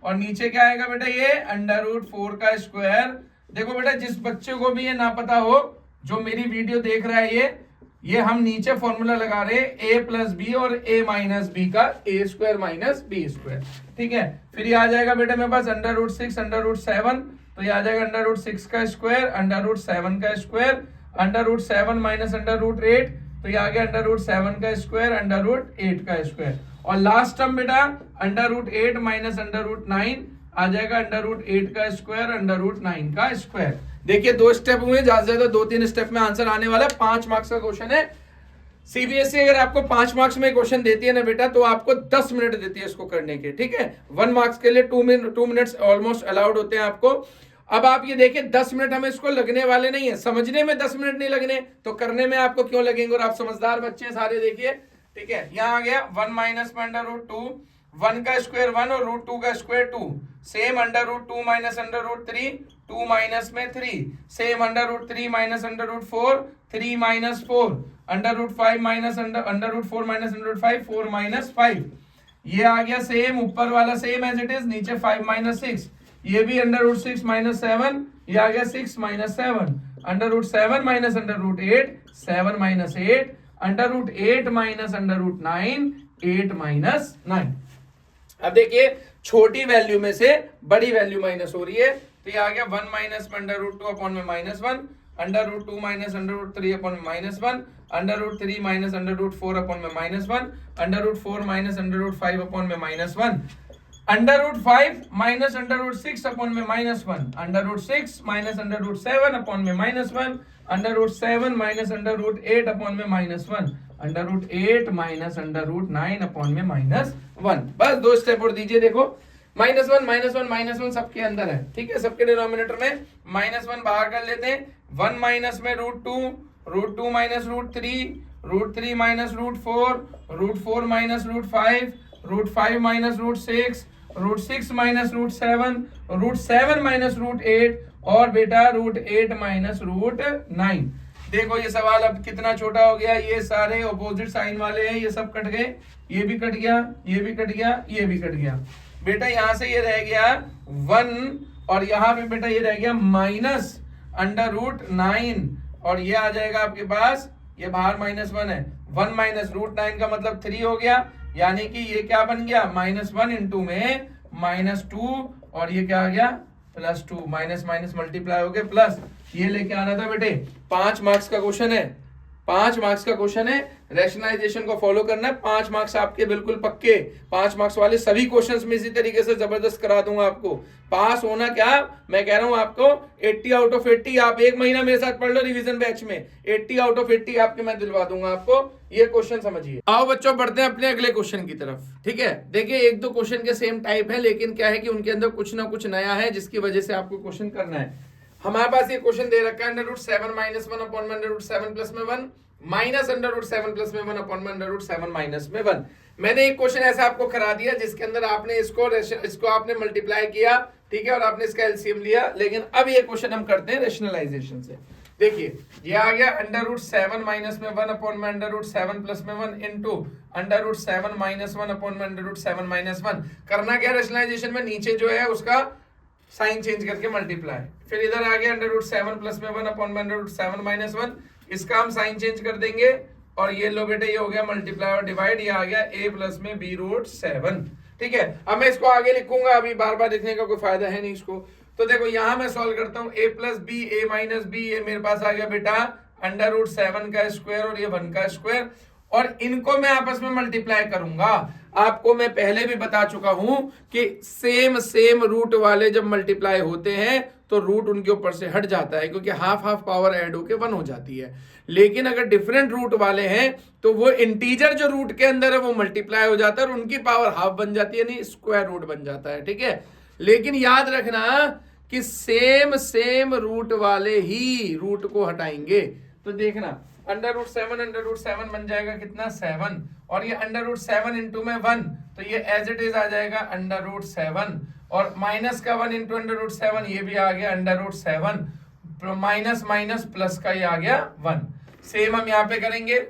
और नीचे क्या आएगा बेटा, ये √4 का स्क्वायर। देखो बेटा, जिस बच्चे को भी ये ना पता हो, जो मेरी वीडियो देख रहा है, ये हम नीचे फॉर्मूला लगा रहे हैं a प्लस बी और a माइनस बी का, a square minus B square. ठीक है, फिर ये आ जाएगा बेटा मेरे पास √6 √7, तो ये आ जाएगा √6 का स्क्वायर, √7 का स्क्वायर, √7 माइनस √8, तो ये आ गया √7 का स्क्वायर, √8 का स्क्वायर। और लास्ट टर्म बेटा √8 माइनस √9 आ जाएगा √8 का स्क्वायर, √9 का स्क्वायर। देखिए 2 स्टेप हुए, ज्यादा से ज्यादा 2-3 स्टेप में आंसर आने वाला है। 5 मार्क्स का क्वेश्चन है। सीबीएसई अगर आपको 5 मार्क्स में क्वेश्चन देती है ना बेटा, तो आपको 10 मिनट देती है इसको करने के। ठीक है, 1 मार्क्स के लिए 2 मिनट्स ऑलमोस्ट अलाउड होते हैं आपको। अब आप ये देखिए 10 मिनट हमें इसको लगने वाले नहीं है, समझने में 10 मिनट नहीं लगने, तो करने में आपको क्यों लगेंगे, और आप समझदार बच्चे हैं सारे। देखिए ठीक है, यहाँ आ गया 1 माइनस में √2, 1 का स्क्वायर 1 और √2 का स्क्वायर 2, सेम √2 माइनस √3, 2 माइनस में 3, same √3 minus √4, 3 minus 4, √5 minus √4 minus √5, 4 minus 5। ये आ गया सेम, ऊपर वाला सेम एज इट इज, नीचे 5 माइनस 6, ये भी √6 माइनस 7, ये आ गया 6 minus 7, √7 minus √8, 7 minus 8, √8 minus √9, 8 minus 9। अब देखिए छोटी वैल्यू में से बड़ी वैल्यू माइनस हो रही है, तो ये आ गया 1 माइनस में √2 अपॉन में -1, √2 माइनस √3 अपॉन में -1, √3 माइनस √4 अपॉन में -1, √4 माइनस √5 अपॉन में -1, √5 माइनस √6 अपॉन में -1, √6 माइनस √7 अपॉन में -1, √7 माइनस √8 अपॉन में -1, √8 माइनस √9 अपॉन में -1। बस 2 स्टेप और दीजिए। देखो -1 -1 -1 सबके अंदर है, ठीक है, सबके डिनोमिनेटर में -1 बाहर कर लेते हैं। 1 माइनस में √2, √2 minus √3, √3 minus √4, √4 minus √5, √5 minus √6, √6 minus √7, √7 minus √8 और बेटा √8 माइनस √9। देखो ये सवाल अब कितना छोटा हो गया, ये सारे ऑपोजिट साइन वाले हैं, ये सब कट गए, ये भी कट गया, ये भी कट गया, ये भी कट गया। बेटा यहां से ये रह गया 1 और यहां पे बेटा ये रह गया -√9 और ये आ जाएगा आपके पास, ये बाहर -1 है, 1 माइनस √9 का मतलब 3 हो गया, यानी कि ये क्या बन गया -1 इंटू में -2 और ये क्या आ गया +2, माइनस माइनस मल्टीप्लाई हो गए प्लस। ये लेके आना था बेटे, 5 मार्क्स का क्वेश्चन है, 5 मार्क्स का क्वेश्चन है, रैशनलाइजेशन को फॉलो करना है। 5 मार्क्स आपके बिल्कुल पक्के, 5 मार्क्स वाले सभी क्वेश्चंस में इसी तरीके से जबरदस्त करा दूंगा आपको। पास होना क्या, मैं कह रहा हूं आपको 80 आउट ऑफ 80। आप 1 महीना मेरे साथ पढ़ लो रिवीजन बैच में, 80 आउट ऑफ 80 आपके मैं दिलवा दूंगा आपको। ये क्वेश्चन समझिए। आओ बच्चों बढ़ते हैं अपने अगले क्वेश्चन की तरफ, ठीक है। देखिए 1-2 क्वेश्चन के सेम टाइप है, लेकिन क्या है कि उनके अंदर कुछ ना कुछ नया है जिसकी वजह से आपको क्वेश्चन करना है। हमारे पास ये क्वेश्चन दे रखा है √7 - 1 अपॉन में √7 प्लस में 1 माइनस √7 प्लस में 1 अपॉन में √7 माइनस में 1। मैंने एक क्वेश्चन ऐसा आपको करा दिया जिसके अंदर आपने इसको आपने मल्टीप्लाई किया, ठीक है, और आपने इसका एलसीएम लिया। लेकिन अब ये क्वेश्चन हम करते हैं रैशनलाइजेशन से। देखिए ये आ गया √7 माइनस में 1 अपॉन में √7 प्लस में 1 इंटू √7 माइनस 1 अपॉन में √7 माइनस 1। करना क्या रैशनलाइजेशन में, नीचे जो है उसका साइन चेंज करके मल्टीप्लाई। फिर इधर आ गया √7 प्लस में 1 अपॉन में √7 माइनस 1, इसका हम साइन चेंज कर देंगे और ये लो बेटे ये हो गया मल्टीप्लाई और डिवाइड, ये आ गया a प्लस में b√7, ठीक है। अब मैं इसको आगे लिखूंगा, अभी बार बार लिखने का कोई फायदा है नहीं इसको। तो देखो यहां मैं सॉल्व करता हूं, a plus b, a minus b, ये मेरे पास आ गया बेटा √7 का स्क्वायर और ये 1 का स्क्वायर, और इनको मैं आपस में मल्टीप्लाई करूंगा। आपको मैं पहले भी बता चुका हूं कि सेम रूट वाले जब मल्टीप्लाई होते हैं तो रूट उनके ऊपर से हट जाता है, क्योंकि हाफ पावर ऐड होके 1 हो जाती है। लेकिन अगर डिफरेंट रूट वाले हैं तो वो इंटीजर जो रूट के अंदर है वो मल्टीप्लाई हो जाता है और उनकी पावर हाफ बन जाती है, नहीं स्क्वायर रूट बन जाता है, ठीक है। लेकिन याद रखना कि सेम रूट वाले ही रूट को हटाएंगे। तो देखना √7 बन जाएगा कितना 7, और ये √7 इंटू में 1, तो ये एज इट इज आ जाएगा √7, और माइनस का 1 इंटू √7 ये भी आ गया √7, माइनस माइनस प्लस का ये आ गया 1। सेम हम यहाँ पे करेंगे,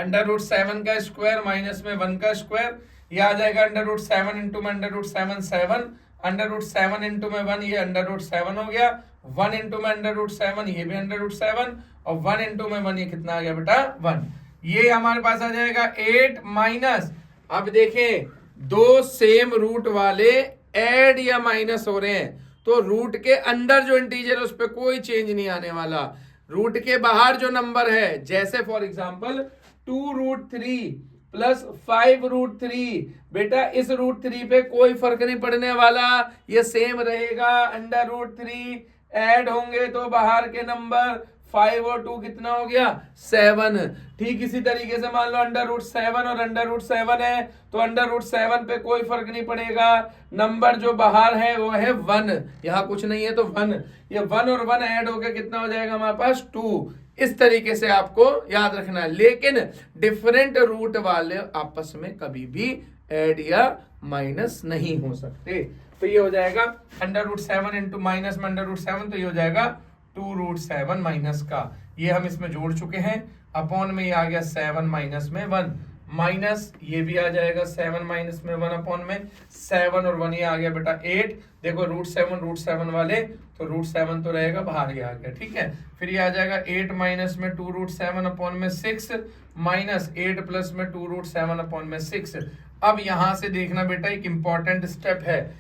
√7 का स्क्वायर माइनस में 1 का स्क्वायर, ये आ जाएगा √7 इंटू में √7 7, √7 इंटू में 1 ये √7 हो गया, 1 इंटू में √7 ये भी √7, और 1 इंटू में 1 ये कितना आ गया बेटा 1। ये हमारे पास आ जाएगा 8 माइनस, अब देखें 2 सेम रूट वाले ऐड या माइनस हो रहे हैं तो रूट के अंदर जो इंटीजर है उस पर कोई चेंज नहीं आने वाला। रूट के बाहर जो नंबर है, जैसे फॉर एग्जांपल 2√3 प्लस 5√3, बेटा इस √3 पे कोई फर्क नहीं पड़ने वाला, ये सेम रहेगा। √3 ऐड होंगे तो बाहर के नंबर 5 और 2 कितना हो गया 7। ठीक इसी तरीके से मान लो √7 और √7 है तो √7 पे कोई फर्क नहीं पड़ेगा, नंबर जो बाहर है वो है 1, यहाँ कुछ नहीं है तो 1, ये 1 और 1 ऐड होकर कितना हो जाएगा हमारे पास 2। इस तरीके से आपको याद रखना है, लेकिन डिफरेंट रूट वाले आपस में कभी भी ऐड या माइनस नहीं हो सकते। तो ये हो जाएगा √7 इंटू माइनस में √7, तो ये हो जाएगा 2√7 माइनस का, ये हम इसमें जोड़ चुके हैं, अपॉन में ये आ गया 7 माइनस में 1, माइनस ये भी आ जाएगा 7 माइनस में 1 अपॉन में 7 और 1 ये आ गया बेटा 8। देखो √7 वाले तो √7 तो रहेगा बाहर, ये आ गया, ठीक है। फिर ये आ जाएगा 8 माइनस में 2√7 अपॉन में 6 माइनस 8 प्लस में 2√7 अपॉन में 6। अब यहां से देखना बेटा एक इंपॉर्टेंट स्टेप है,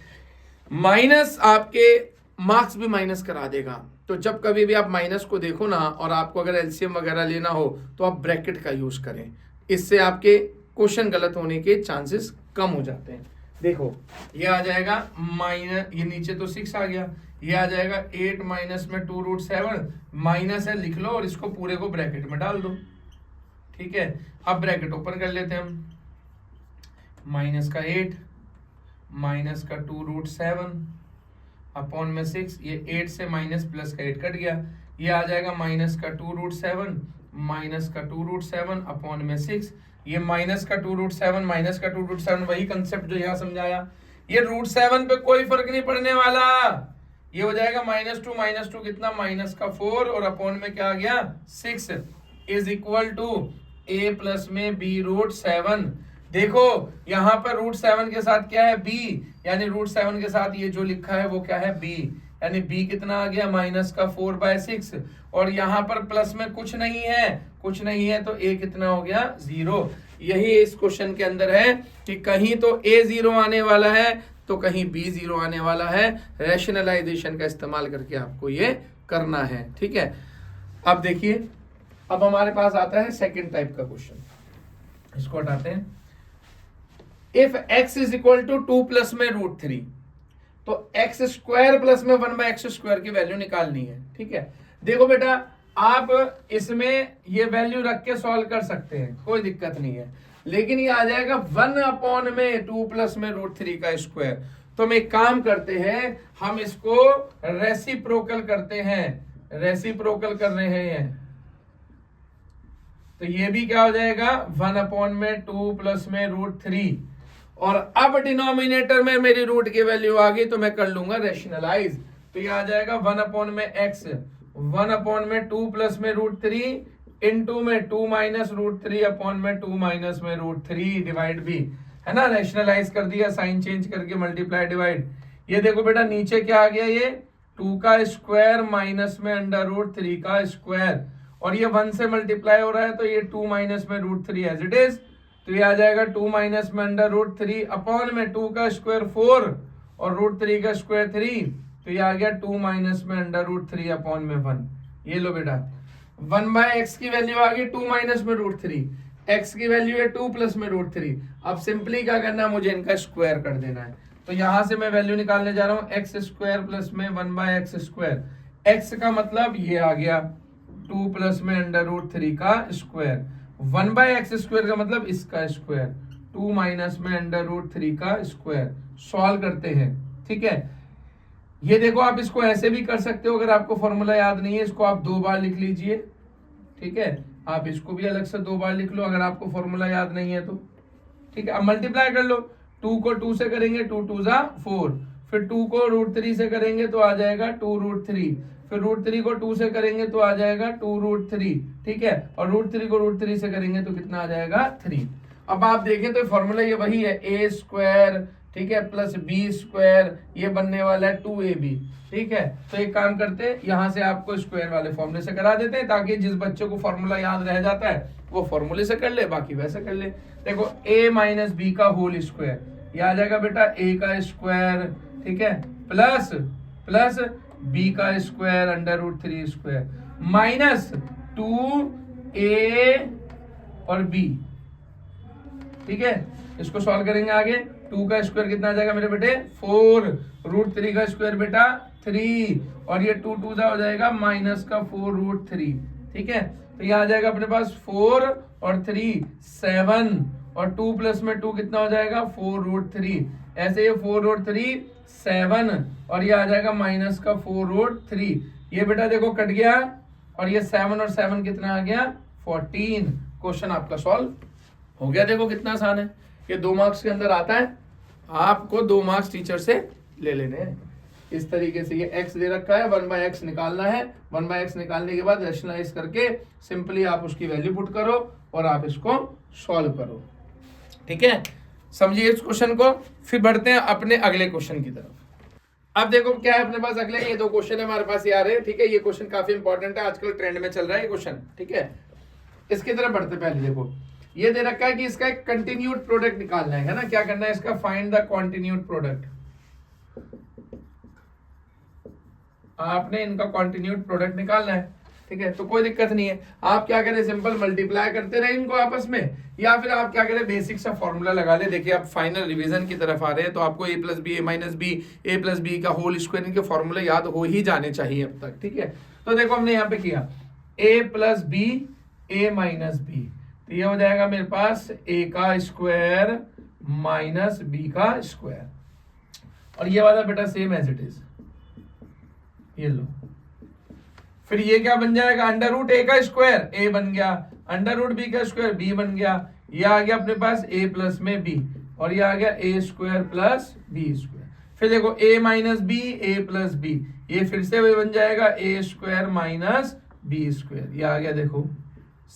माइनस आपके मार्क्स भी माइनस करा देगा। तो जब कभी भी आप माइनस को देखो ना और आपको अगर एलसीएम वगैरह लेना हो तो आप ब्रैकेट का यूज करें, इससे आपके क्वेश्चन गलत होने के चांसेस कम हो जाते हैं। देखो ये आ जाएगा माइनस, ये नीचे तो 6 आ गया, ये आ जाएगा 8 माइनस में 2√7, माइनस है लिख लो और इसको पूरे को ब्रैकेट में डाल दो, ठीक है, अब ब्रैकेट ओपन कर लेते हैं हम, माइनस का 8 माइनस का 2√7 अपॉन में 6, ये 8 से माइनस प्लस का 8 कट गया, ये आ जाएगा माइनस का 2√7 माइनस का 2√7 अपॉन में 6, ये माइनस का 2√7 माइनस का 2√7 वही कंसेप्ट जो यहाँ समझाया, ये √7 पे कोई फर्क नहीं पड़ने वाला, ये हो जाएगा -2 कितना -4 और अपॉन में क्या आ गया 6 is equal to a plus में b√7। देखो यहाँ पर √7 के साथ क्या है b, यानी √7 के साथ ये जो लिखा है वो क्या है b, यानी b कितना आ गया -4/6 और यहाँ पर प्लस में कुछ नहीं है तो a कितना हो गया 0। यही इस क्वेश्चन के अंदर है कि कहीं तो a 0 आने वाला है तो कहीं b 0 आने वाला है, रैशनलाइजेशन का इस्तेमाल करके आपको ये करना है। ठीक है, अब देखिए, अब हमारे पास आता है सेकंड टाइप का क्वेश्चन, इसको हटाते हैं। If x is equal to 2 plus में √3, तो x स्क्वायर प्लस में 1/x स्क्वायर की वैल्यू निकालनी है। ठीक है, देखो बेटा आप इसमें ये वैल्यू रख के सॉल्व कर सकते हैं, कोई दिक्कत नहीं है, लेकिन ये आ जाएगा 1 अपॉन में 2 प्लस में √3 का स्क्वायर। तो हम एक काम करते हैं, हम इसको रेसिप्रोकल करते हैं, रेसिप्रोकल कर रहे हैं, तो ये भी क्या हो जाएगा 1 अपॉन में 2 प्लस में √3 और अब डिनोमिनेटर में मेरी रूट की वैल्यू आ गई तो मैं कर लूंगा रैशनलाइज, तो ये आ जाएगा 1 अपॉन में x 1 अपॉन में 2 प्लस में √3 इनटू में 2 माइनस √3 अपॉन में 2 माइनस में √3 डिवाइड भी है ना, रैशनलाइज कर दिया साइन चेंज करके, मल्टीप्लाई डिवाइड। ये देखो बेटा नीचे क्या आ गया, ये 2 का स्क्वायर माइनस में √3 का स्क्वायर और ये 1 से मल्टीप्लाई हो रहा है तो ये 2 माइनस में √3 एज इट इज, तो ये आ जाएगा 2 माइनस में √3 अपॉन में 2 का स्क्वायर 4 और √3 का स्क्वायर 3, तो ये आ गया 2 माइनस में √3 अपॉन में 1। ये लो बेटा 1/x की वैल्यू आ गई 2 माइनस में √3, x की वैल्यू है 2 प्लस में √3। अब सिंपली क्या करना है, मुझे इनका स्क्वायर कर देना है, तो यहां से मैं वैल्यू निकालने जा रहा हूं x स्क्वायर प्लस में 1/x स्क्वायर, x का मतलब ये आ गया 2 प्लस में √3 का स्क्वायर, 1/x स्क्वायर का मतलब इसका स्क्वायर, 2 माइनस में √3 का स्क्वायर। सॉल्व करते हैं, ठीक है। ये देखो आप इसको ऐसे भी कर सकते हो, अगर आपको फॉर्मूला याद नहीं है इसको आप 2 बार लिख लीजिए, ठीक है, आप इसको भी अलग से 2 बार लिख लो अगर आपको फॉर्मूला याद नहीं है तो, ठीक है। अब मल्टीप्लाई कर लो, 2 को 2 से करेंगे 2 2 जा 4, फिर 2 को √3 से करेंगे तो आ जाएगा 2√3, फिर √3 को 2 से करेंगे तो आ जाएगा 2√3, ठीक है, और √3 को √3 से करेंगे तो कितना आ जाएगा 3। अब आप देखें तो फॉर्मूला ये वही है, a स्क्वायर, ठीक है, प्लस b स्क्वायर, ये बनने वाला है 2ab, ठीक है। तो एक काम करते हैं, यहाँ से आपको स्क्वायर वाले फॉर्मूले से करा देते हैं ताकि जिस बच्चे को फॉर्मूला याद रह जाता है वो फॉर्मूले से कर ले, बाकी वैसे कर ले। देखो a माइनस बी का होल स्क्वायर, ये आ जाएगा बेटा a का स्क्वायर, ठीक है, प्लस प्लस b का square under √3 square minus 2a और b, ठीक है। इसको सॉल्व करेंगे आगे, 2 का स्क्वायर कितना आ जाएगा मेरे बेटे 4, √3 का स्क्वायर बेटा 3 और ये 2 2 हो जाएगा माइनस का 4√3, ठीक है। तो ये आ जाएगा अपने पास 4 और 3 7 और 2 प्लस में 2 कितना हो जाएगा 4√3, ऐसे ये 4 और 3 7 और ये आ जाएगा माइनस का 4√3। ये बेटा देखो कट गया और ये 7 और 7 कितना आ गया 14। क्वेश्चन आपका सॉल्व हो गया। देखो कितना आसान है, ये 2 मार्क्स के अंदर आता है, आपको 2 मार्क्स टीचर से ले लेने हैं। इस तरीके से ये x दे रखा है, 1/x निकालना है, 1/x निकालने के बाद रैशनलाइज करके सिंपली आप उसकी वैल्यू पुट करो और आप इसको सॉल्व करो, ठीक है। समझिए इस क्वेश्चन को, फिर बढ़ते हैं अपने अगले क्वेश्चन की तरफ। अब देखो क्या है अपने पास अगले, ये 2 क्वेश्चन है हमारे पास यार है, ठीक है। ये क्वेश्चन काफी इंपॉर्टेंट है, आजकल ट्रेंड में चल रहा है ये क्वेश्चन, ठीक है। इसकी तरफ बढ़ते पहले देखो, ये दे रखा है कि इसका एक कंटिन्यूड प्रोडक्ट निकालना है ना, क्या करना है इसका, फाइंड द कंटिन्यूड प्रोडक्ट। आपने इनका कंटिन्यूड प्रोडक्ट निकालना है, ठीक है। तो कोई दिक्कत नहीं है, आप क्या करें सिंपल मल्टीप्लाई करते रहे इनको आपस में, या फिर आप क्या करें बेसिक सा फॉर्मूला लगा ले। देखिए आप फाइनल रिवीजन की तरफ आ रहे हैं तो आपको a plus B, a minus B, a plus B का होल स्क्वायर, इनके फॉर्मूले याद हो ही जाने चाहिए अब तक, ठीक है। तो देखो हमने यहाँ पे किया a plus B, a minus B, तो ये हो जाएगा मेरे पास a का स्क्वायर माइनस b का स्क्वायर, और ये वाला बेटा सेम एज इट इज, ये लो। फिर ये क्या बन जाएगा, अंडर रूट a का स्क्वायर a बन गया, अंडर रूट b का स्क्वायर b बन गया, ये आ गया अपने पास a प्लस में b, और ये आ गया a square plus b square. फिर देखो a minus B a plus b, ये फिर से बन जाएगा a square minus B square, ये आ गया देखो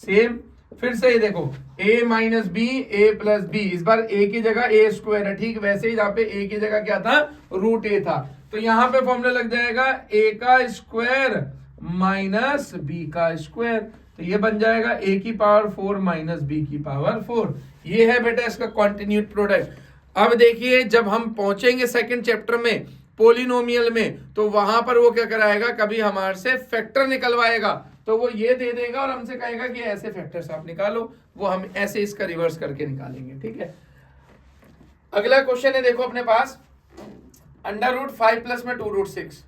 सेम। फिर से ये देखो a minus B a plus B, इस बार a की जगह a स्क्वायर है, ठीक वैसे ही जहाँ पे a की जगह क्या था, रूट a था, तो यहाँ पे फॉर्मूला लग जाएगा a का स्क्वायर माइनस b का स्क्वायर, तो ये बन जाएगा a की पावर 4 माइनस b की पावर 4। ये है बेटा इसका कॉन्टिन्यूड प्रोडक्ट। अब देखिए जब हम पहुंचेंगे सेकंड चैप्टर में पोलिनोमियल में, तो वहां पर वो क्या कराएगा, कभी हमारे से फैक्टर निकलवाएगा, तो वो ये दे देगा और हमसे कहेगा कि ऐसे फैक्टर्स आप निकालो, वो हम ऐसे इसका रिवर्स करके निकालेंगे, ठीक है। अगला क्वेश्चन है देखो अपने पास, अंडर रूट 5 प्लस में 2 रूट 6,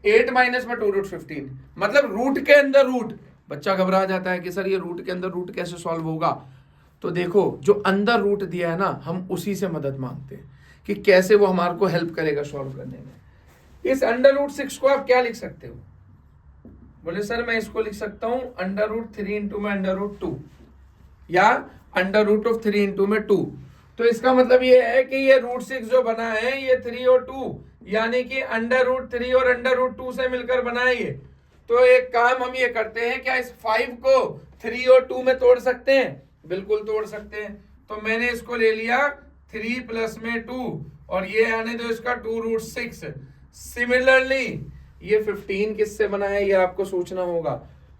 8 माइनस में 2 रूट 15, मतलब रूट के अंदर रूट। बच्चा घबरा जाता है कि सर ये रूट के अंदर रूट कैसे सॉल्व होगा, तो देखो जो अंदर रूट दिया है ना, हम उसी से मदद मांगते हैं कि कैसे वो हमारे को हेल्प करेगा सॉल्व करने में। इस अंडर रूट 6 को आप क्या लिख सकते हो, बोले सर मैं इसको लिख सकता हूं अंडर रूट 3 इंटू में अंडर रूट 2, या अंडर रूट ऑफ 3 इंटू में 2। तो इसका मतलब ये है कि ये रूट 6 जो बना है ये 3 और 2, यानी कि अंडर रूट 3 और अंडर रूट 2 से मिलकर बना है ये। तो एक काम हम ये करते हैं, क्या इस 5 को 3 और 2 में तोड़ सकते हैं, बिल्कुल तोड़ सकते हैं। तो मैंने इसको ले लिया 3 प्लस में 2, और ये आने दो इसका 2 रूट 6। सिमिलरली ये 15 किससे बना है, ये आपको सोचना होगा।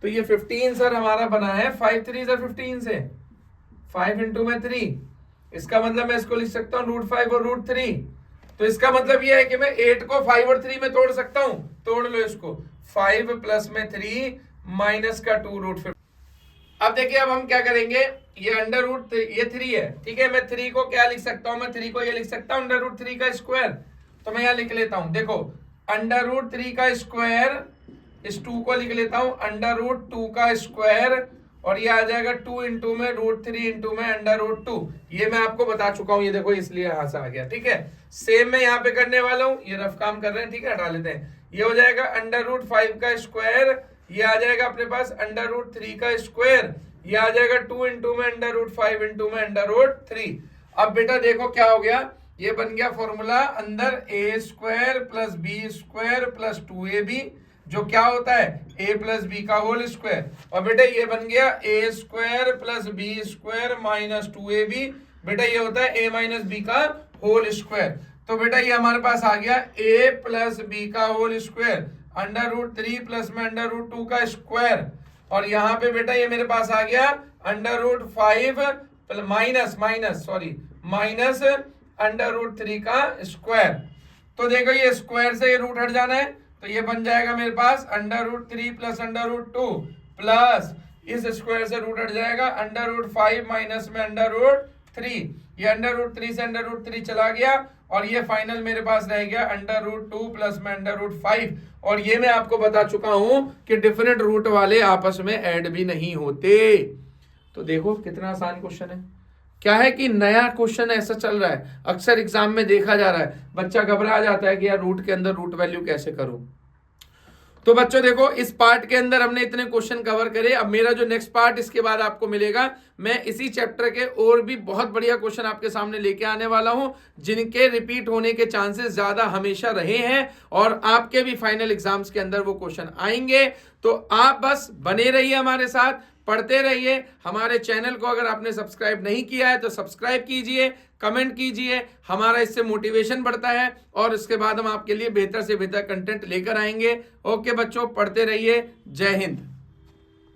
तो ये 15 सर हमारा बना है 5 3 से 15 से, 5 इंटू में 3, इसका मतलब मैं इसको लिख सकता हूँ रूट 5 और रूट 3। तो इसका मतलब ये है कि मैं 8 को 5 और 3 में तोड़ सकता हूँ, तोड़ लो इसको, 5 प्लस में 3 माइनस का 2 रूट 5। अब देखिए अब हम क्या करेंगे, ये अंडर रूट ये 3 है, ठीक है, मैं 3 को क्या लिख सकता हूं, मैं 3 को ये लिख सकता हूं अंडर रूट 3 का स्क्वायर। तो मैं यहां लिख लेता हूं, देखो अंडर रूट 3 का स्क्वायर, इस 2 को लिख लेता हूं अंडर रूट 2 का स्क्वायर, और ये आ जाएगा 2 इंटू में रूट 3 इंटू में अंडर रूट 2। ये मैं आपको बता चुका हूं, ये देखो इसलिए यहां से आ गया, ठीक है। सेम मैं यहाँ पे करने वाला हूं, ये रफ काम कर रहे हैं, ठीक है, हटा लेते हैं। ये हो जाएगा अंडर रूट 5 का स्क्वायर, ये आ जाएगा अपने पास अंडर रूट 3 का स्क्वायर, ये आ जाएगा 2 इंटू में अंडर रूट 5 इंटू में अंडर रूट 3। अब बेटा देखो क्या हो गया, ये बन गया फॉर्मूला अंदर a square plus B square plus 2ab, जो क्या होता है a प्लस बी का होल स्क्वायर, और बेटा ये बन गया a square plus B square minus 2ab, बेटा ये होता है a माइनस बी का होल स्क्वायर। तो बेटा ये हमारे पास आ गया a प्लस बी का whole square under root 3 plus में अंडर रूट 2 का स्क्वायर, और यहाँ पे बेटा ये मेरे पास आ गया under root 5 minus under root 3 का स्क्वायर। तो देखो ये स्क्वायर से ये रूट हट जाना है, तो ये बन जाएगा मेरे पास under root 3 plus under root 2 plus इस स्क्वायर से रूट हट जाएगा अंडर रूट 5 माइनस में अंडर रूट 3, ये अंडर रूट 3 से अंडर रूट 3 चला गया, और ये फाइनल मेरे पास रह गया अंडर रूट 2 प्लस में अंडर रूट 5। और ये मैं आपको बता चुका हूं कि डिफरेंट रूट वाले आपस में ऐड भी नहीं होते। तो देखो कितना आसान क्वेश्चन है, क्या है कि नया क्वेश्चन ऐसा चल रहा है, अक्सर एग्जाम में देखा जा रहा है, बच्चा घबरा जाता है कि यार रूट के अंदर रूट वैल्यू कैसे करूं। तो बच्चों देखो इस पार्ट के अंदर हमने इतने क्वेश्चन कवर करे। अब मेरा जो नेक्स्ट पार्ट इसके बाद आपको मिलेगा, मैं इसी चैप्टर के और भी बहुत बढ़िया क्वेश्चन आपके सामने लेके आने वाला हूं, जिनके रिपीट होने के चांसेस ज्यादा हमेशा रहे हैं, और आपके भी फाइनल एग्जाम्स के अंदर वो क्वेश्चन आएंगे। तो आप बस बने रहिए हमारे साथ, पढ़ते रहिए। हमारे चैनल को अगर आपने सब्सक्राइब नहीं किया है तो सब्सक्राइब कीजिए, कमेंट कीजिए, हमारा इससे मोटिवेशन बढ़ता है, और इसके बाद हम आपके लिए बेहतर से बेहतर कंटेंट लेकर आएंगे। ओके बच्चों, पढ़ते रहिए। जय हिंद।